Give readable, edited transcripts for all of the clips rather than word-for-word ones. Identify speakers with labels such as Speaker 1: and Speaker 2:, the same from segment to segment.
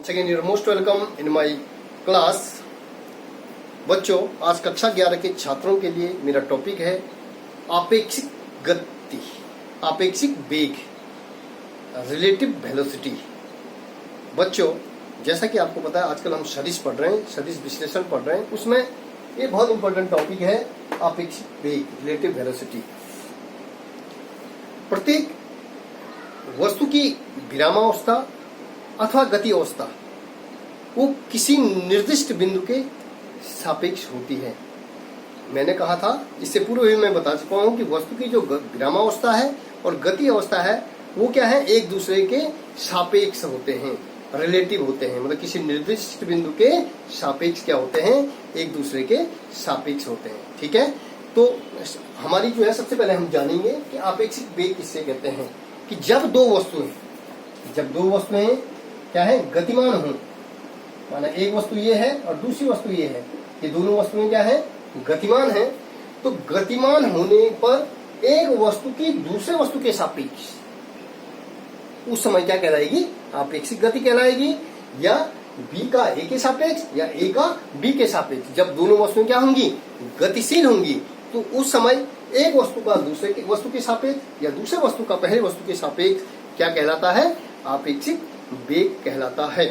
Speaker 1: Second year most welcome in my class. बच्चों, आज कक्षा 11 के छात्रों के लिए मेरा टॉपिक है आपेक्षिक गति, आपेक्षिक वेग, रिलेटिव वेलोसिटी। बच्चों, जैसा कि आपको पता है आजकल हम सदिश पढ़ रहे हैं, सदिश विश्लेषण पढ़ रहे हैं, उसमें ये बहुत इंपॉर्टेंट टॉपिक है आपेक्षिक वेग, रिलेटिव वेलोसिटी। प्रत्येक वस्तु की विरामावस्था अथवा गति अवस्था वो किसी निर्दिष्ट बिंदु के सापेक्ष होती है। मैंने कहा था, इससे पूर्व भी मैं बता चुका हूं कि वस्तु की जो विरामावस्था है और गति अवस्था है वो क्या है, एक दूसरे के सापेक्ष होते हैं, रिलेटिव होते हैं। मतलब किसी निर्दिष्ट बिंदु के सापेक्ष क्या होते हैं, एक दूसरे के सापेक्ष होते हैं। ठीक है, तो हमारी जो है सबसे पहले हम जानेंगे कि आपेक्षिक वेग किससे कहते हैं। कि जब दो वस्तुएं क्या है, गतिमान हो, माना एक वस्तु ये है और दूसरी वस्तु ये है, ये दोनों वस्तुएं क्या है, गतिमान है। तो गतिमान होने पर एक वस्तु की दूसरे वस्तु के सापेक्ष उस समय क्या कहलाएगी, आपेक्षिक गति कहलाएगी। या बी का ए के सापेक्ष या ए का बी के सापेक्ष। जब दोनों वस्तुएं क्या होंगी, गतिशील होंगी, तो उस समय एक वस्तु का दूसरे वस्तु के सापेक्ष या दूसरे वस्तु का पहले वस्तु के सापेक्ष क्या कहलाता है, आपेक्षिक वेग कहलाता है।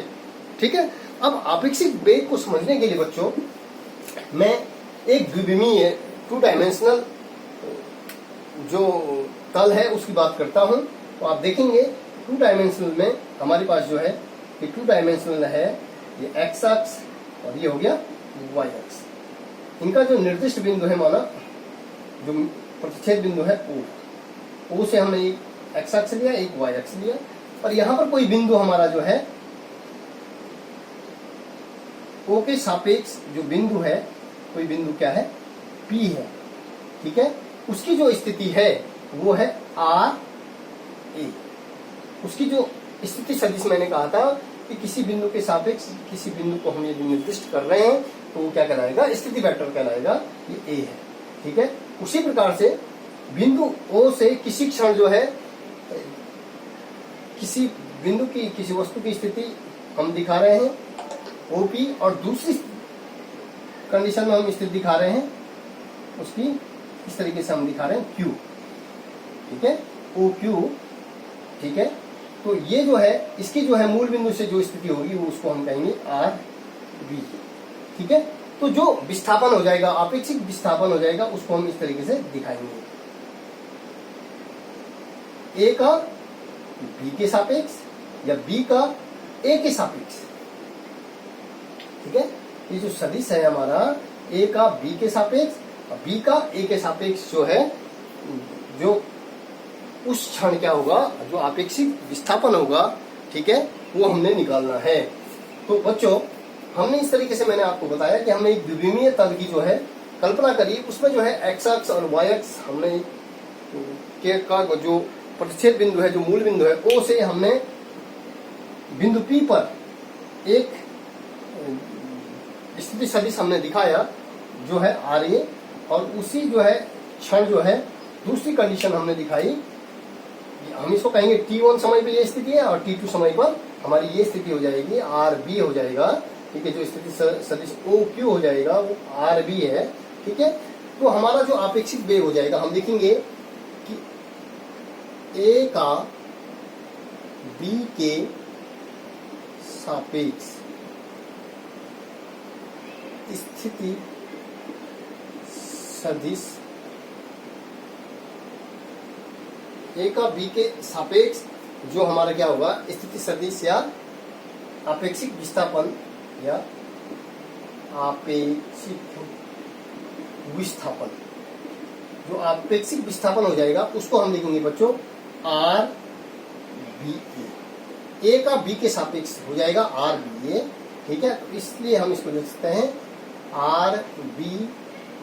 Speaker 1: ठीक है, अब आपेक्षिक वेग को समझने के लिए बच्चों मैं एक द्विविमीय 2 डायमेंशनल जो तल है उसकी बात करता हूं। तो आप देखेंगे 2 डायमेंशनल में हमारे पास जो है ये 2 डायमेंशनल है, ये एक्स अक्ष और ये हो गया वाई अक्ष। इनका जो निर्दिष्ट बिंदु है, माना जो प्रतिच्छेद बिंदु है ओ से हमने एक एक्स अक्ष लिया, एक वाई अक्ष लिया, और यहां पर कोई बिंदु हमारा जो है ओ के सापेक्ष जो बिंदु है, कोई बिंदु क्या है, पी है। ठीक है, उसकी जो स्थिति है वो है आर ए। उसकी जो स्थिति सदिश मैंने कहा था कि किसी बिंदु के सापेक्ष किसी बिंदु को हम यदि निर्दिष्ट कर रहे हैं तो वो क्या कहलाएगा, स्थिति वेक्टर कहलाएगा, ये ए है। ठीक है, उसी प्रकार से बिंदु ओ से किसी क्षण जो है किसी बिंदु की किसी वस्तु की स्थिति हम दिखा रहे हैं ओपी, और दूसरी कंडीशन में हम स्थिति दिखा रहे हैं उसकी इस तरीके से हम दिखा रहे हैं क्यू। ठीक है, ओ क्यू। ठीक है, तो ये जो है इसकी जो है मूल बिंदु से जो स्थिति होगी वो उसको हम कहेंगे आर बी। ठीक है, तो जो विस्थापन हो जाएगा, आपेक्षिक विस्थापन हो जाएगा, उसको हम इस तरीके से दिखाएंगे, ए का बी के सापेक्ष या बी का ए के सापेक्ष। ठीक है, ये जो सदिश है हमारा ए का बी के सापेक्ष और बी का ए के सापेक्ष जो है, जो उस क्षण क्या होगा, जो आपेक्षिक विस्थापन होगा, ठीक है, वो हमने निकालना है। तो बच्चों, हमने इस तरीके से मैंने आपको बताया कि हमने एक द्विविमीय तल की जो है कल्पना करी, उसमें जो है एक्स अक्ष और वाई अक्ष हमने के का जो प्रतिच्छेद बिंदु है, जो मूल बिंदु है ओ से हमने बिंदु पी पर एक स्थिति सदिश हमने दिखाया जो है आर ए, और उसी जो है क्षण जो है दूसरी कंडीशन हमने दिखाई, हम इसको कहेंगे T1 समय पे ये स्थिति है और T2 समय पर हमारी ये स्थिति हो जाएगी, आर बी हो जाएगा। ठीक है, जो स्थिति सदिश ओ क्यू हो जाएगा वो आर बी है। ठीक है, तो हमारा जो आपेक्षिक वेग हो जाएगा, हम देखेंगे कि ए का बी के सापेक्ष स्थिति सदिश, ए का बी के सापेक्ष जो हमारा क्या होगा, स्थिति सदिश या आपेक्षिक विस्थापन या आपेक्षिक विस्थापन, जो आपेक्षिक विस्थापन हो जाएगा उसको हम लिखेंगे बच्चों आर बी ए। का बी के सापेक्ष हो जाएगा आर बी ए। ठीक है, तो इसलिए हम इसको लिख सकते हैं R B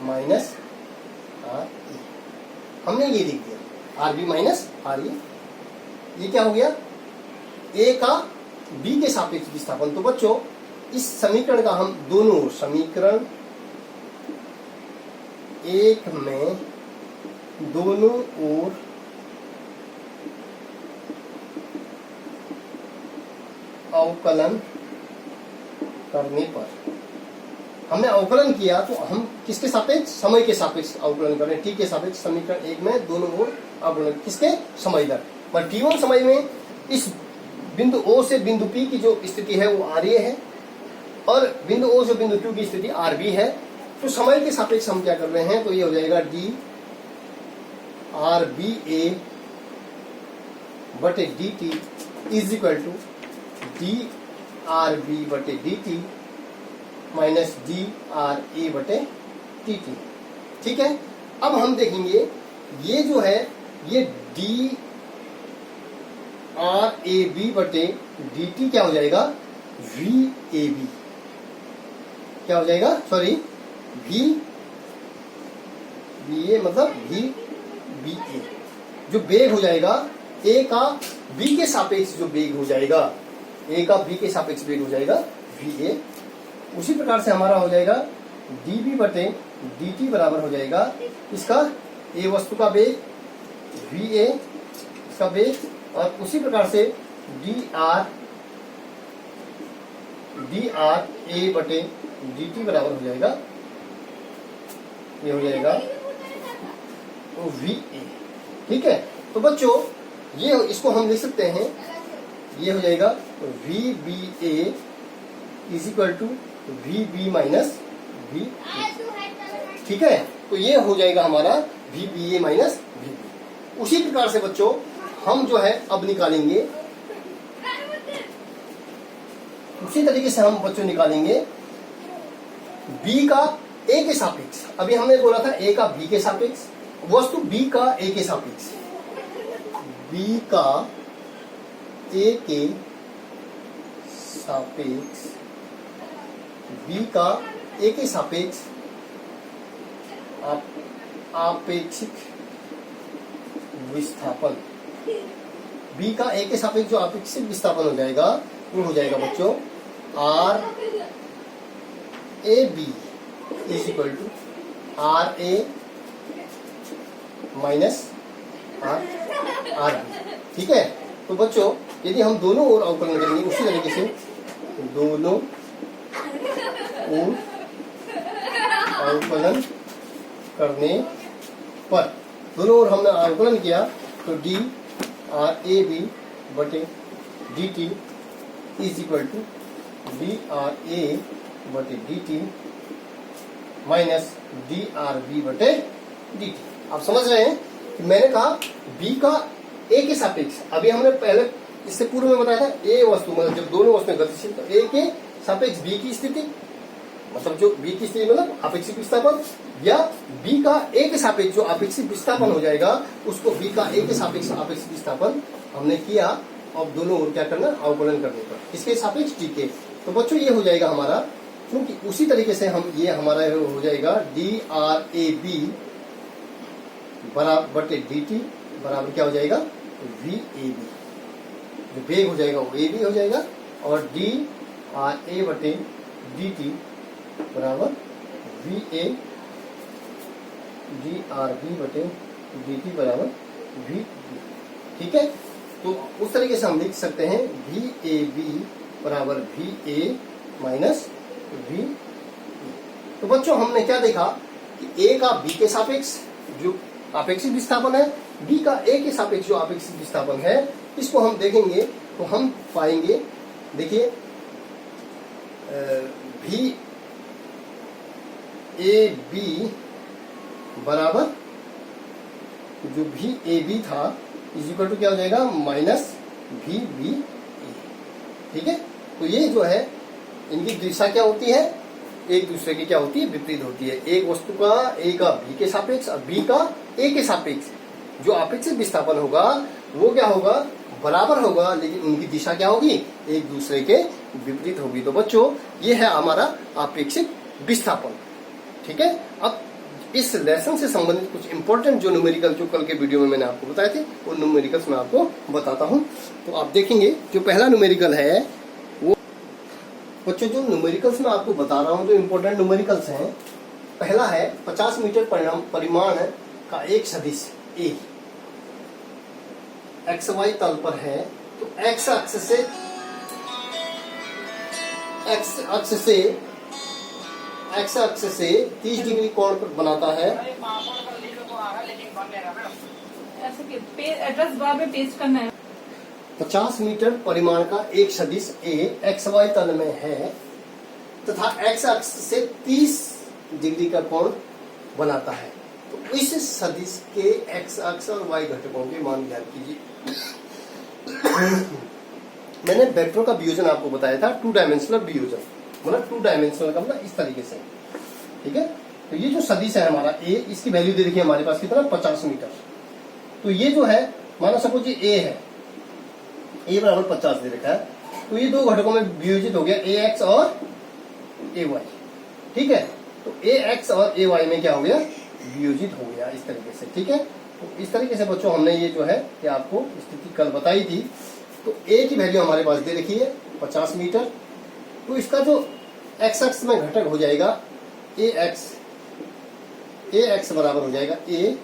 Speaker 1: minus R A. हमने ये लिख दिया R B minus R A. ये क्या हो गया, ए का बी के सापेक्ष विस्थापन। तो बच्चों, इस समीकरण का हम दोनों समीकरण एक में दोनों ओर अवकलन करने पर हमने अवकलन किया, तो हम किसके सापेक्ष? समय के सापेक्ष अवकलन कर रहे हैं। टी के सापेक्ष समीकरण 1 में दोनों ओर अवकलन किसके? समय दर। पर t1 समय में इस बिंदु O से बिंदु P की जो स्थिति है वो RA है और बिंदु O से बिंदु Q की स्थिति RB है। तो समय के सापेक्ष हम क्या कर रहे हैं? तो ये हो जाएगा d RBA बटे dt is equal to d RB बटे dt minus D R A बटे टी टी। ठीक है, अब हम देखेंगे ये जो है ये डी आर ए बी बटे डी टी क्या हो जाएगा? V A B. क्या हो जाएगा? सॉरी, वी बी ए मतलब वी बी ए। जो बेग हो जाएगा ए का बी के सापेक्ष जो बेग हो जाएगा, ए का बी के सापेक्ष बेग हो जाएगा वी ए। उसी प्रकार से हमारा हो जाएगा dB बटे dt बराबर हो जाएगा इसका ए वस्तु का बेग VA इसका बेग, और उसी प्रकार से dr A बटे dt बराबर हो जाएगा, ये हो जाएगा VA। ठीक है, तो बच्चों ये इसको हम लिख सकते हैं, ये हो जाएगा VBA is equal to VB minus VA। ठीक है, तो ये हो जाएगा हमारा VBA माइनस VB। उसी प्रकार से बच्चों हम जो है अब निकालेंगे, उसी तरीके से हम बच्चों निकालेंगे B का A के सापेक्ष। अभी हमने बोला था A का B के सापेक्ष, वस्तु B का A के सापेक्ष, B का A के सापेक्ष, B का A के सापेक्ष आपेक्षिक विस्थापन, B का A के सापेक्ष जो आपेक्षिक विस्थापन हो जाएगा वो हो जाएगा बच्चों R A B is equal to R A minus R B। ठीक है, तो बच्चों यदि हम दोनों ओर अवकलन करेंगे उसी तरीके से दोनों ओर अवकलन करने पर, दोनों ओर हमने अवकलन किया तो डी आर ए बी बटे D T is equal to D R A बटे D T minus D R B बटे डी टी। आप समझ रहे हैं कि मैंने कहा बी का ए के सापेक्ष, अभी हमने पहले इससे पूर्व में बताया था ए वस्तु मतलब जब दोनों वस्तुएं गतिशील तो ए के सापेक्ष बी की स्थिति, मतलब जो बी की स्थिति मतलब अपेक्षित विस्थापन, या बी का ए के सापेक्ष जो अपेक्षित विस्थापन हो जाएगा उसको बी का ए के सापेक्ष अपेक्षित विस्थापन हमने किया। अब दोनों ओर क्या करना? अवकलन करने पर किसके सापेक्ष? टी के। तो बच्चों ये हो जाएगा हमारा, क्योंकि उसी तरीके से हम ये हमारा हो जाएगा डी आर ए बी बराबर बटे डी टी बराबर क्या हो जाएगा? V A B. जो बेग हो जाएगा वो ए बी हो जाएगा और डी आर ए बटे डी टी बराबर V A D R B बटे डी टी बराबर वी बी। ठीक है, तो उस तरीके से हम लिख सकते हैं वी ए बी बराबर वी ए माइनस वी। तो बच्चों हमने क्या देखा कि ए का बी के सापेक्ष जो आपेक्षिक विस्थापन है, बी का ए के सापेक्ष जो आपेक्षिक विस्थापन है, इसको हम देखेंगे तो हम पाएंगे, देखिए वी ए बी बराबर जो वी ए बी था इज इक्वल टू क्या हो जाएगा? माइनस वी बी ए। ठीक है, तो ये जो है इनकी दिशा क्या होती है? एक दूसरे की क्या होती है? विपरीत होती है। एक वस्तु का ए का बी के सापेक्ष और बी का ए के सापेक्ष जो अपेक्षित विस्थापन होगा वो क्या होगा? बराबर होगा, लेकिन उनकी दिशा क्या होगी? एक दूसरे के विपरीत होगी। तो बच्चों ये है हमारा अपेक्षित विस्थापन। ठीक है, अब इस लेसन से संबंधित कुछ इंपॉर्टेंट जो न्यूमेरिकल जो कल के वीडियो में मैंने आपको बताए थे वो न्यूमेरिकल्स मैं आपको बताता हूं। तो आप देखेंगे जो पहला न्यूमेरिकल है वो, बच्चों जो न्यूमेरिकल्स मैं आपको बता रहा हूं जो इंपॉर्टेंट न्यूमेरिकल्स हैं, पहला है 50 मीटर परिमाण का एक सदिश ए एक्स वाई तल पर है। तो एक्स अक्ष से एक्स अक्ष से 30 डिग्री कोण पर बनाता है।
Speaker 2: एड्रेस बार में पेस्ट करना है।
Speaker 1: 50 मीटर परिमाण का एक सदिश ए एक्स वाई तल में है तथा एक्स अक्ष से 30 डिग्री का कोण बनाता है, तो इस सदिश के एक्स अक्ष और वाई घटकों के मान ज्ञात कीजिए। मैंने वेक्टर का वियोजन आपको बताया था, 2 डायमेंशनल वियोजन, मतलब 2 डायमेंशनल का मतलब इस तरीके से, ठीक है। तो ये जो सदिश है हमारा ए, इसकी वैल्यू दे रखी है हमारे पास कितना, 50 मीटर। तो ये जो है, माना सपोज ये ए है, ए बराबर 50 दे रखा है, तो ये 2 घटकों में वियोजित हो गया, ए एक्स और ए वाई, ठीक है। तो ए एक्स और ए वाई में क्या हो गया, वियोजित हो गया इस तरीके से, ठीक है। तो इस तरीके से बच्चों हमने ये जो है ये आपको स्थिति कल बताई थी। तो ए की वैल्यू हमारे पास दे रखी है 50 मीटर, तो इसका जो एक्स अक्ष में घटक हो जाएगा ए एक्स बराबर हो जाएगा ए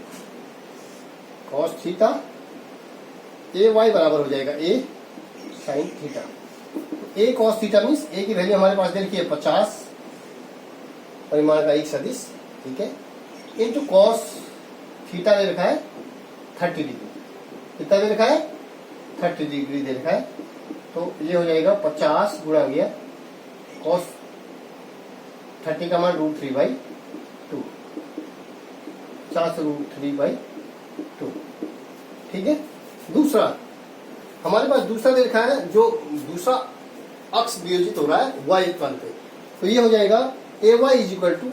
Speaker 1: कॉस थीटा, ए वाई बराबर हो जाएगा ए साइन थीटा। ए कॉस थीटा मीन्स ए की वैल्यू हमारे पास दे रखी है 50 परिमाण का एक सदिश, ठीक है, इंटू कॉस थीटा दे रखा है 30 डिग्री, कितना दे रखा है 30 डिग्री दे रखा है। तो ये हो जाएगा 50 गुणा गया कॉस 30 का मान √3/2, 50 √3/2, ठीक है। दूसरा हमारे पास दूसरा दे रखा है, जो दूसरा अक्ष वियोजित हो रहा है वाई तल पे, तो ये हो जाएगा ए वाई इज इक्वल टू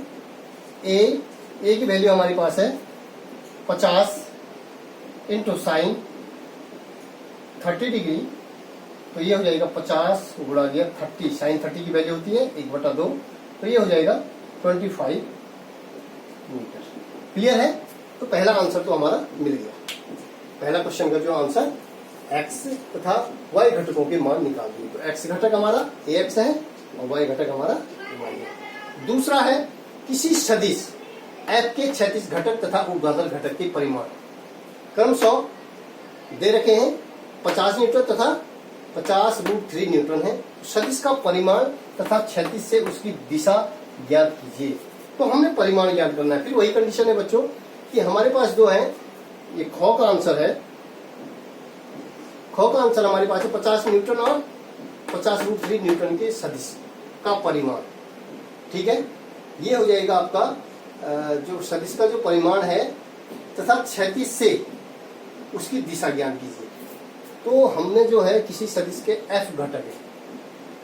Speaker 1: ए की वैल्यू हमारे पास है 50 इंटू साइन 30 डिग्री, तो ये हो जाएगा 50 गुणा गया 30, साइन 30 की वैल्यू होती है 1/2, तो ये हो जाएगा 25 मीटर। क्लियर है। तो पहला आंसर तो हमारा मिल गया, पहला क्वेश्चन का जो आंसर एक्स तथा वाई घटकों के मान निकाल दिए। तो एक्स घटक हमारा ए एक्स है और वाई घटक हमारा वाई है। दूसरा है किसी सदिश एफ के क्षैतिज घटक तथा ऊर्ध्वाधर घटक के परिमाण क्रमशः दे रखे हैं 50 न्यूटन तथा 50 √3 न्यूटन है। सदिश का परिमाण तथा क्षैतिज से उसकी दिशा ज्ञात कीजिए। तो हमने परिमाण ज्ञात करना है। फिर वही कंडीशन है बच्चों कि हमारे पास जो है ये खो का आंसर है, खो का आंसर हमारे पास है 50 न्यूटन और 50 √3 न्यूटन के सदिश का परिमाण, ठीक है। ये हो जाएगा आपका जो सदिश का जो परिमाण है तथा क्षैतिज से उसकी दिशा ज्ञात कीजिए। तो हमने जो है किसी सदिश के एफ घटक है,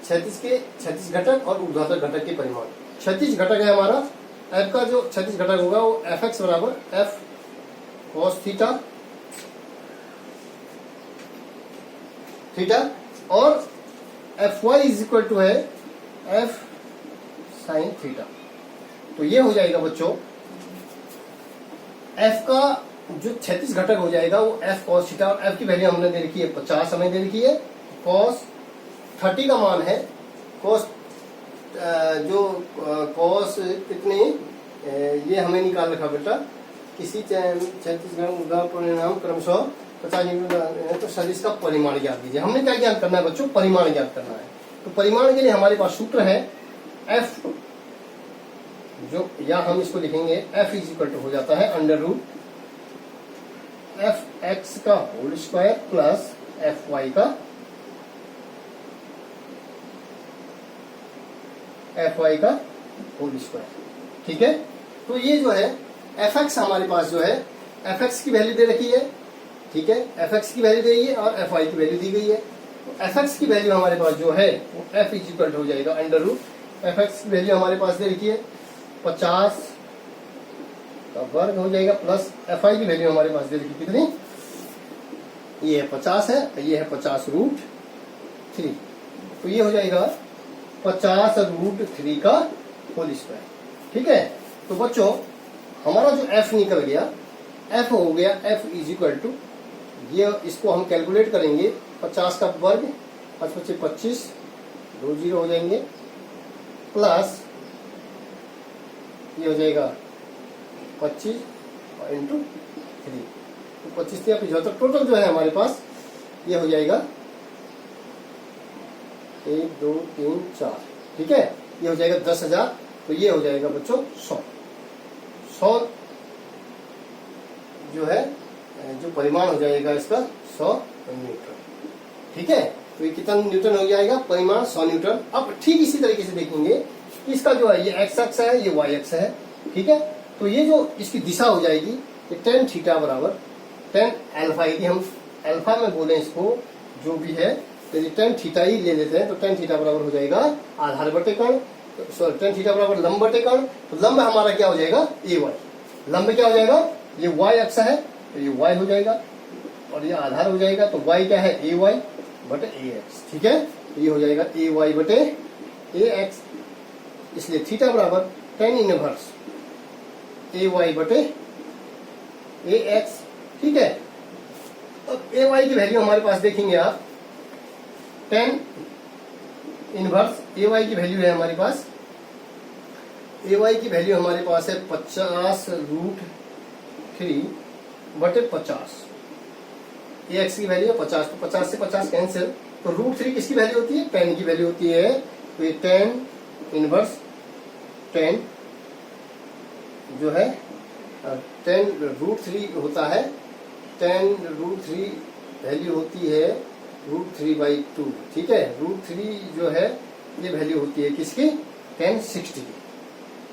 Speaker 1: क्षैतिज घटक और ऊर्ध्वाधर घटक के परिमाण। क्षैतिज घटक है हमारा, एफ का जो क्षैतिज घटक होगा वो एफ एक्स बराबर एफ कॉस थीटा और F Y is equal to है एफ साइन थीटा। तो ये हो जाएगा बच्चों एफ का जो क्षैतिज घटक हो जाएगा वो एफ कॉस थीटा, और एफ की वैल्यू हमने दे रखी है 50 हमें दे रखी है, कॉस 30 का मान है, कॉस जो कॉस कितनी ये हमें निकाल रखा बेटा, किसी क्षैतिज परिणाम क्रमशः 50 न्यूटन, तो सदिश का परिमाण ज्ञात कीजिए। हमने क्या ज्ञात करना है बच्चों, परिमाण ज्ञात करना है। तो परिमाण के लिए हमारे पास सूत्र है एफ, जो या हम इसको लिखेंगे एफ इज इक्वल टू हो जाता है √ एफ एक्स का whole square plus F Y का होल स्क्वायर, ठीक है। तो ये जो है एफ एक्स हमारे पास जो है एफ एक्स की वैल्यू दे रखी है, ठीक है, एफ एक्स की वैल्यू दी गई है और एफ वाई की वैल्यू दी गई है। तो एफ एक्स की वैल्यू हमारे पास जो है वो एफ इज इक्वल टू हो जाएगा √ एफ एक्स की वैल्यू हमारे पास दे रखी है 50 का वर्ग हो जाएगा प्लस एफ आई की वैल्यू हमारे पास दे रखी कितनी, ये है 50 है, ये है 50 √3, तो ये हो जाएगा 50 √3 का होल स्क्वायर, ठीक है। तो बच्चों हमारा जो एफ निकल गया, एफ हो गया एफ इज इक्वल टू, ये इसको हम कैलकुलेट करेंगे 50 का वर्ग 5 × 5 = 25, 2 0 हो जाएंगे, प्लस ये हो जाएगा 25 इंटू 3, तो 25 से 75, टोटल जो है हमारे पास ये हो जाएगा 1 2 3 4 ठीक है, ये हो जाएगा 10,000, तो ये हो जाएगा बच्चों 100 जो है, जो परिमाण हो जाएगा इसका 100 न्यूटन। ठीक है, तो ये कितना न्यूटन हो जाएगा, परिमाण 100 न्यूटन। अब ठीक इसी तरीके से देखेंगे कि इसका जो है ये एक्स अक्ष है, ये वाई अक्ष है। ठीक है, तो ये जो इसकी दिशा हो जाएगी ये tan थीटा बराबर tan अल्फा, यदि हम अल्फा में बोले इसको जो भी है, यदि tan थीटा ही ले लेते हैं तो tan थीटा बराबर हो जाएगा आधार बटे कर्ण, सॉरी tan थीटा बराबर लंब बटे कर्ण। तो लंब हमारा क्या हो जाएगा, ए वाई। लंब क्या हो जाएगा, ये वाई अक्ष है तो ये वाई हो जाएगा, और ये आधार हो जाएगा तो वाई क्या है, ए वाई बटे ए एक्स। ठीक है, तो ये हो जाएगा ए वाई बटे ए एक्स, इसलिए थीटा बराबर tan इनवर्स ए वाई बटे ए एक्स। ठीक है, अब ए वाई की वैल्यू हमारे पास देखेंगे आप, tan इनवर्स ए वाई की वैल्यू है हमारे पास, ए वाई की वैल्यू हमारे पास है 50√3 बटे 50। ए एक्स की वैल्यू है 50, तो 50 से 50 कैंसिल, तो √3 किसकी वैल्यू होती है, tan की वैल्यू होती है। तो ये tan इनवर्स tan जो है tan √3 होता है, tan √3 वैल्यू होती है √3/2। ठीक है, √3 जो है ये वैल्यू होती है किसकी, tan 60 की,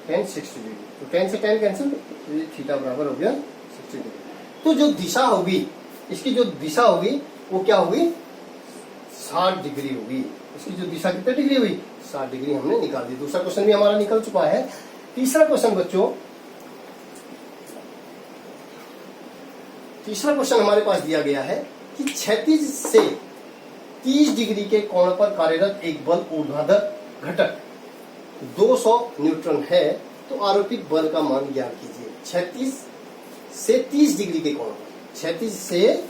Speaker 1: tan 60 डिग्री। तो tan से tan कैंसिल, तो ये थीटा बराबर हो गया 60 डिग्री। तो जो दिशा होगी, इसकी जो दिशा होगी वो क्या होगी, 60 डिग्री होगी। इसकी जो दिशा कितने डिग्री हुई, 60 डिग्री हमने निकाल दी। दूसरा क्वेश्चन भी हमारा निकल चुका है। तीसरा क्वेश्चन बच्चों, तीसरा क्वेश्चन हमारे पास दिया गया है कि क्षैतिज से 30 डिग्री के कोण पर कार्यरत एक बल ऊर्ध्वाधर घटक 200 न्यूटन है, तो आरोपित बल का मान ज्ञात कीजिए। क्षैतिज से 30 डिग्री के कोण पर, क्षैतिज से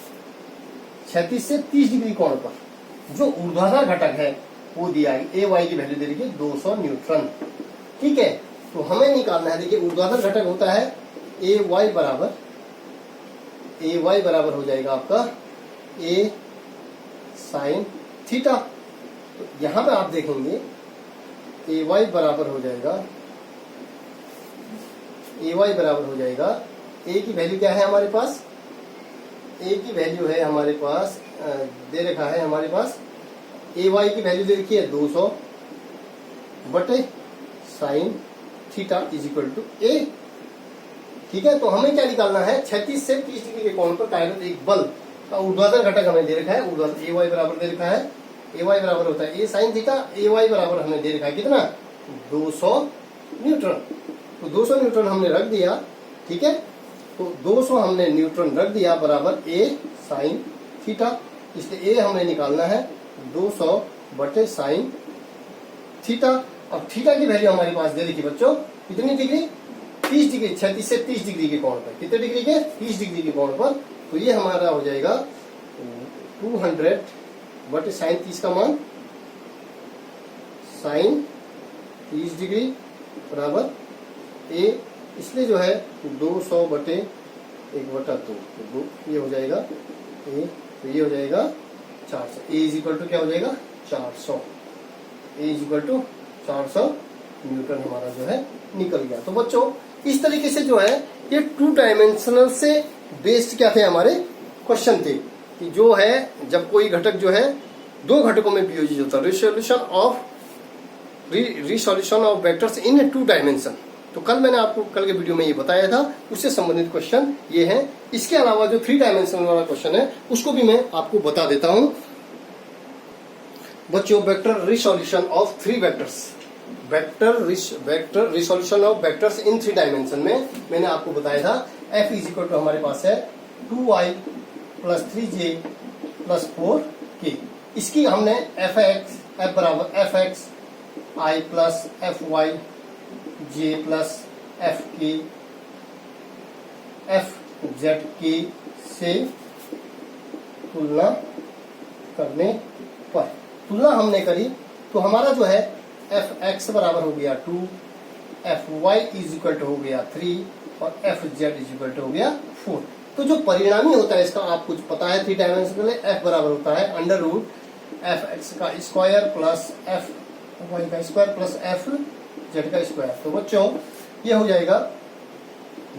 Speaker 1: 30 डिग्री कोण पर जो ऊर्ध्वाधर घटक है वो दिया है, ए वाई की वैल्यू दे रही है 200 न्यूटन। ठीक है, तो हमें निकालना है, देखिए ऊर्ध्वाधर घटक होता है ए वाई बराबर हो जाएगा आपका ए साइन थीटा। तो यहां पे आप देखेंगे ए वाई बराबर हो जाएगा, ए की वैल्यू क्या है हमारे पास, ए की वैल्यू है हमारे पास दे रखा है हमारे पास, ए वाई की वैल्यू दे रखी है 200 बटे sine theta is equal to A. ठीक है, तो हमें क्या निकालना है, 36 से 30 डिग्री के कोण पर कार्यरत एक बल का ऊर्ध्वाधर घटक हमें दे रखा है, ऊर्ध्वाधर ए वाई बराबर दे रखा है, ए वाई बराबर होता है ए साइन थीटा, ए वाई बराबर हमें दे रखा है कितना, 200 न्यूटन। तो 200 न्यूटन हमने रख दिया। ठीक है, तो 200 हमने न्यूटन रख दिया बराबर ए साइन थीटा, इसलिए ए हमें निकालना है 200 बटे साइन थीटा। अब थीटा की वैल्यू हमारे पास दे रखी बच्चों कितनी डिग्री, 30 डिग्री, 36 से 30 डिग्री के कोण पर, कितने डिग्री के, 30 डिग्री के कोण पर। तो ये हमारा हो जाएगा 200 बटे साइन 30 का मान, साइन 30 डिग्री बराबर ए, इसलिए जो है 200 बटे 1/2, ये हो जाएगा ए, तो ये हो जाएगा 400। ए इज इक्वल टू क्या हो जाएगा 400, ए इज इक्वल टू 400 न्यूटन हमारा जो है निकल गया। तो बच्चों इस तरीके से जो है ये 2 डायमेंशनल से बेस्ड क्या थे हमारे क्वेश्चन थे, कि जो है जब कोई घटक जो है 2 घटकों में वियोजित होता है, resolution of vectors in 2 dimension. तो कल मैंने आपको कल के वीडियो में ये बताया था, उससे संबंधित क्वेश्चन ये है। इसके अलावा जो 3 डायमेंशन वाला क्वेश्चन है उसको भी मैं आपको बता देता हूं बच्चों। Vector resolution of 3 vectors, vector resolution of vectors in 3 dimension में मैंने आपको बताया था f इज इक्वल टू हमारे पास है 2i plus 3j plus 4k। इसकी हमने f बराबर fx i plus fy j plus fk fzk से तुलना करने पर तुलना हमने करी, तो हमारा जो है fx बराबर हो गया 2, fy इज इक्वल टू हो गया 3 और fz इज इक्वल टू हो गया 4। तो जो परिणामी होता है इसका आपको पता है 3 डायमेंशन के लिए f बराबर होता है अंडर रूट fx का स्क्वायर प्लस वाई का स्क्वायर प्लस एफ जेड का स्क्वायर। तो बच्चों ये हो जाएगा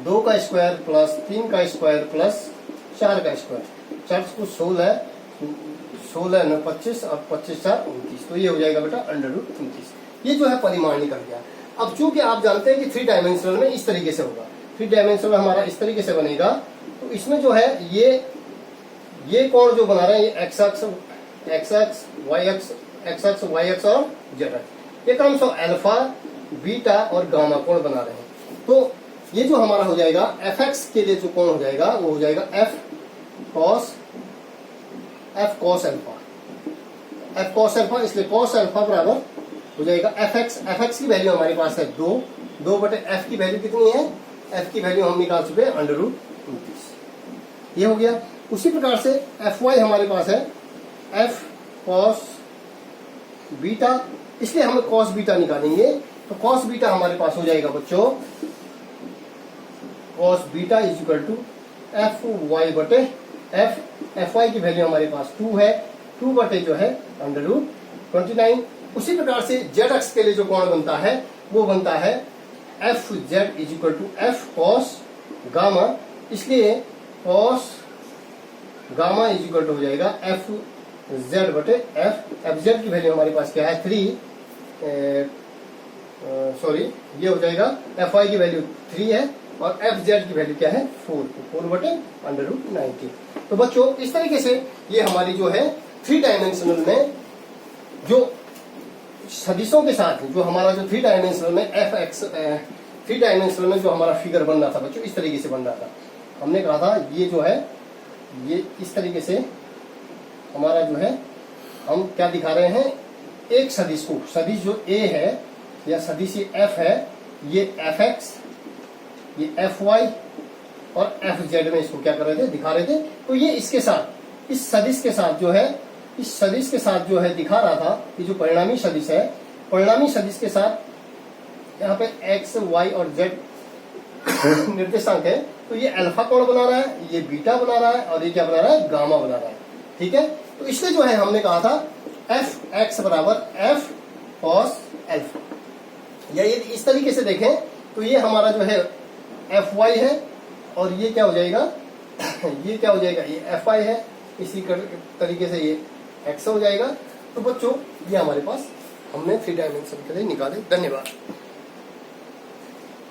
Speaker 1: 2 का स्क्वायर प्लस 3 का स्क्वायर प्लस 4 का स्क्वायर। 4 को 16, 16 9 25 और 25 4 29। तो ये हो जाएगा बेटा √29। ये जो है परिमाण निकल गया। अब चूंकि आप जानते हैं कि 3 डायमेंशनल में इस तरीके से होगा, 3 डायमेंशनल हमारा इस तरीके से बनेगा। तो इसमें जो है ये कोण जो बना रहे हैं, ये एक्स अक्ष, वाई अक्ष और जेड अक्ष, ये कौन सा अल्फा, बीटा और गामा कोण बना रहे हैं। तो ये जो हमारा हो जाएगा एफ एक्स के लिए जो कोण हो जाएगा वो हो जाएगा एफ कॉस अल्फा। इसलिए कॉस अल्फा बराबर हो जाएगा एफ एक्स की वैल्यू हमारे पास है 2 बटे एफ की वैल्यू कितनी है, एफ की वैल्यू हम निकाल चुके हैं √29। ये हो गया। उसी प्रकार से एफ वाई हमारे पास है एफ कॉस बीटा, इसलिए हम कॉस बीटा निकालेंगे। तो कॉस बीटा हमारे पास हो जाएगा बच्चों, cos beta is equal to F Y बटे एफ वाई की वैल्यू हमारे पास 2 है, 2 बटे जो है √29। उसी प्रकार से जेड अक्ष के लिए जो कोण बनता है वो बनता है F Z is equal to F cos gamma, इसलिए cos gamma is equal to हो जाएगा एफ जेड बटे एफ जेड की वैल्यू हमारे पास क्या है 3, ये हो जाएगा एफ वाई की वैल्यू 3 है और एफ जेड की वैल्यू क्या है 4 बटे √90। तो बच्चों इस तरीके से ये हमारी जो है 3 डायमेंशनल में जो सदिशों के साथ जो हमारा जो 3 डायमेंशनल में एफ एक्स 3 डायमेंशनल में जो हमारा फिगर बन रहा था बच्चों, इस तरीके से बन रहा था। हमने कहा था ये जो है ये इस तरीके से हमारा जो है हम क्या दिखा रहे हैं, एक सदिश को, सदिश जो ए है या सदिश एफ है, ये एफ एक्स, ये एफ वाई और एफ जेड में इसको क्या कर रहे थे, दिखा रहे थे। तो ये इसके साथ, इस सदिश के साथ जो है, इस सदिश के साथ जो है दिखा रहा था कि जो परिणामी सदिश है, परिणामी सदिश के साथ यहाँ पे एक्स वाई और जेड निर्देशांक है। तो ये अल्फा कोण बना रहा है, ये बीटा बना रहा है और ये क्या बना रहा है, गामा बना रहा है। ठीक है। तो इसलिए जो है हमने कहा था एफ एक्स बराबर एफ कॉस अल्फा, या ये इस तरीके से देखें तो ये हमारा जो है एफ वाई है और ये क्या हो जाएगा ये क्या हो जाएगा, ये एफ आई है। इसी तरीके से ये एक्स हो जाएगा। तो बच्चों ये हमारे पास हमने 3 डायमेंशन के लिए निकाले। धन्यवाद।